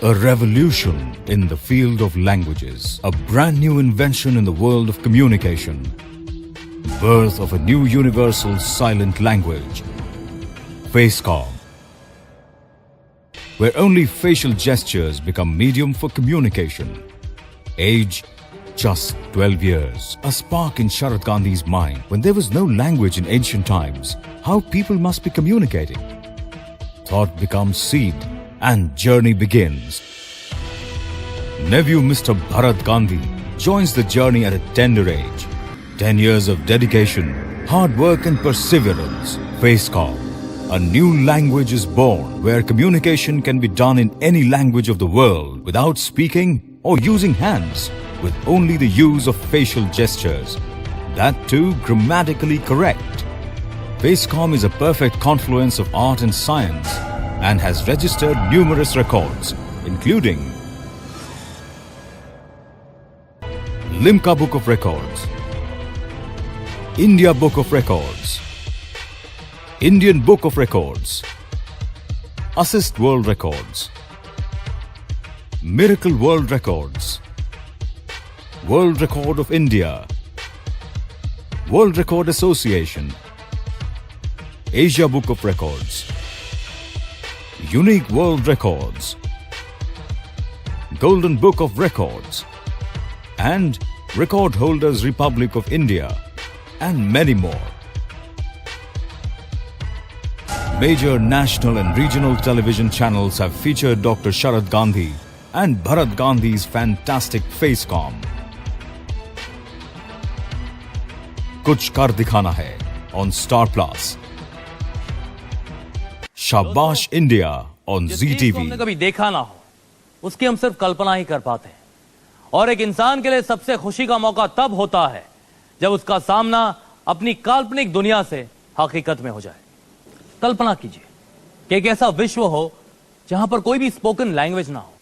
A revolution in the field of languages. A brand new invention in the world of communication. Birth of a new universal silent language. FaceCom. Where only facial gestures become medium for communication. Age, just 12 years. A spark in Sharad Gandhi's mind when there was no language in ancient times. How people must be communicating. Thought becomes seed and journey begins. Nephew Mr. Bharat Gandhi joins the journey at a tender age. 10 years of dedication, hard work and perseverance. FaceCom. A new language is born where communication can be done in any language of the world without speaking or using hands, with only the use of facial gestures. That too grammatically correct. FaceCom is a perfect confluence of art and science and has registered numerous records, including Limca Book of Records, India Book of Records, Indian Book of Records, Assist World Records, Miracle World Records, World Record of India, World Record Association, Asia Book of Records, Unique World Records, Golden Book of Records, and Record Holders Republic of India, and many more. Major national and regional television channels have featured Dr. Sharad Gandhi and Bharat Gandhi's fantastic FaceCom. Kuch Kar Dikhana Hai on Star Plus. Shabash India on Zee TV. हमने कभी देखा ना हो, उसकी हम सिर्फ कल्पना ही कर पाते हैं। और एक इंसान के लिए सबसे खुशी का मौका तब होता है जब उसका सामना अपनी काल्पनिक दुनिया से हकीकत में हो जाए। कल्पना कीजिए कि एक ऐसा विश्व हो जहां पर कोई भी स्पोकन लैंग्वेज ना हो,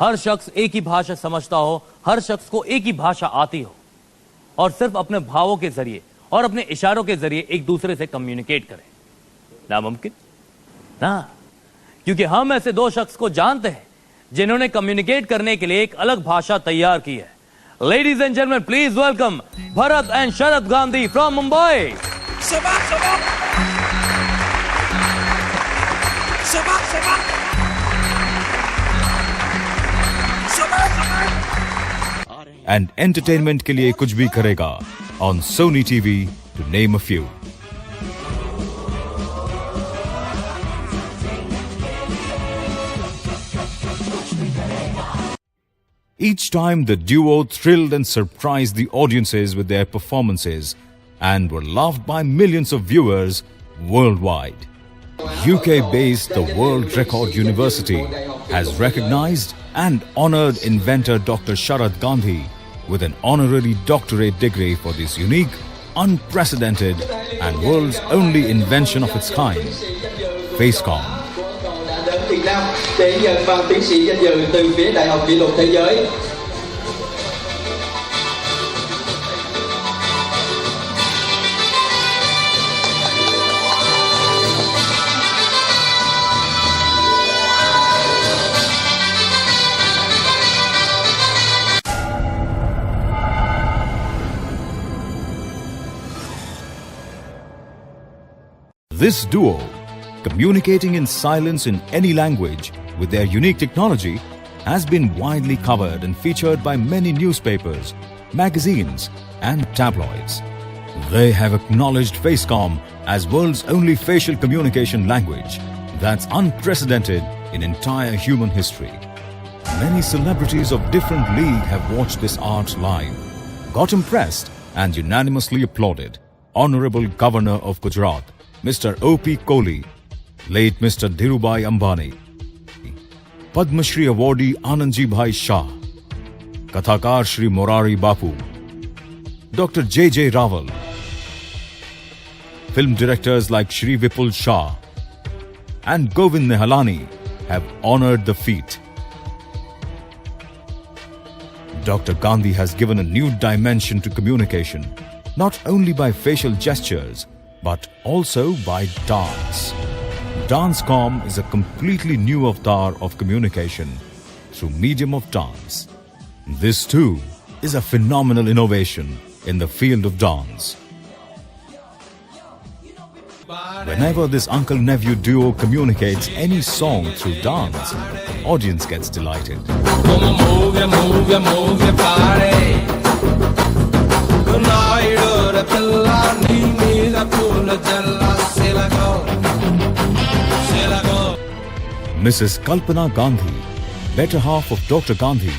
हर शख्स एक ही भाषा समझता हो, हर शख्स को एक ही भाषा आती हो और सिर्फ अपने भावों के जरिए और अपने इशारों के जरिए एक दूसरे से कम्युनिकेट करे। नामुमकिन ना, क्योंकि हम ऐसे दो शख्स को जानते हैं जिन्होंने कम्युनिकेट करने के लिए एक अलग भाषा तैयार की है। Ladies and gentleman, please welcome Bharat and Sharad Gandhi from Mumbai. And entertainment के लिए कुछ भी करेगा on Sony TV, to name a few. Each time the duo thrilled and surprised the audiences with their performances and were loved by millions of viewers worldwide. UK-based The World Record University has recognized and honored inventor Dr. Sharad Gandhi with an honorary doctorate degree for this unique, unprecedented and world's only invention of its kind, FaceCom. Việt Nam để nhận bằng tiến sĩ danh dự từ phía Đại học Kỷ lục Thế giới. This duo, communicating in silence in any language with their unique technology, has been widely covered and featured by many newspapers, magazines and tabloids. They have acknowledged FaceCom as world's only facial communication language that's unprecedented in entire human history. Many celebrities of different league have watched this art live, got impressed and unanimously applauded. Honorable Governor of Gujarat, Mr. O.P. Kohli, late Mr. Dhirubhai Ambani, Padma Shri awardee Anandji Bhai Shah, Kathakar Shri Morari Bapu, Dr. J.J. Rawal, film directors like Shri Vipul Shah and Govind Nihalani have honored the feat. Dr. Gandhi has given a new dimension to communication, not only by facial gestures, but also by dance. Dancecom is a completely new avatar of communication through medium of dance. This too is a phenomenal innovation in the field of dance. Whenever this uncle-nephew duo communicates any song through dance, audience gets delighted. Move your body. Mrs. Kalpana Gandhi, better half of Dr. Gandhi,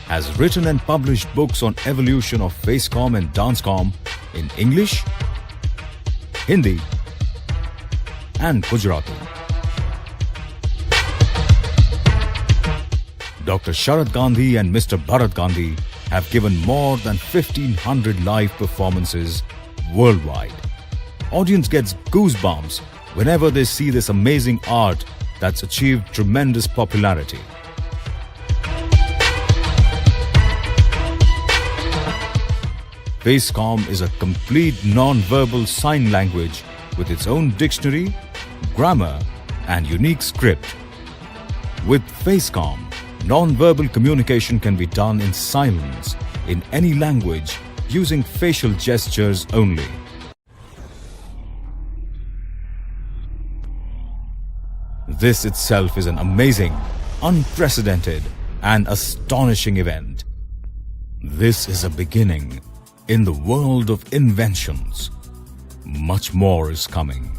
has written and published books on evolution of Facecom and Dancecom in English, Hindi, and Gujarati. Dr. Sharad Gandhi and Mr. Bharat Gandhi have given more than 1,500 live performances worldwide. Audience gets goosebumps whenever they see this amazing art that's achieved tremendous popularity. Facecom is a complete non-verbal sign language with its own dictionary, grammar, and unique script. With Facecom, non-verbal communication can be done in silence in any language using facial gestures only. This itself is an amazing, unprecedented, and astonishing event. This is a beginning in the world of inventions. Much more is coming.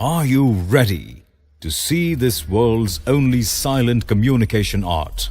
Are you ready to see this world's only silent communication art?